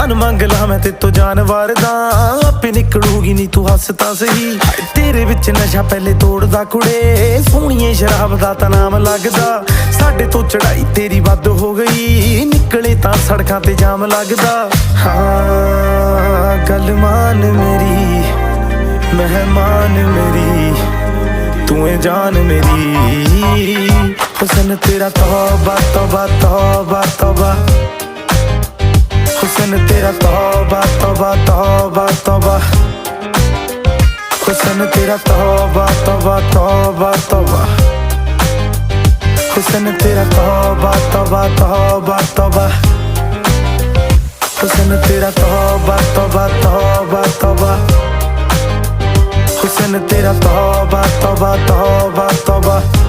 जान मंग ला मैं ते तो जानवर दा आपे निकलूगी नी तू हसता सही तेरे विच नशा पहले तोड़दा कुड़े सोहणीए शराब दा तां नाम लगदा साडे तो चढ़ाई तेरी वध हो गई निकले तां सड़कां ते जाम लगदा हाँ गल मान मेरी मेहमान मेरी तू है जान मेरी हुस्न तेरा तौबा तौबा तौबा तौबा हुस्न तेरा तौबा तौबा तौबा तौबा हुस्न तेरा तौबा तौबा तौबा तौबा हुस्न तेरा तौबा तौबा तौबा तौबा हुस्न तेरा तौबा तौबा तौबा तौबा हुस्न तेरा तौबा तौबा तौबा तौबा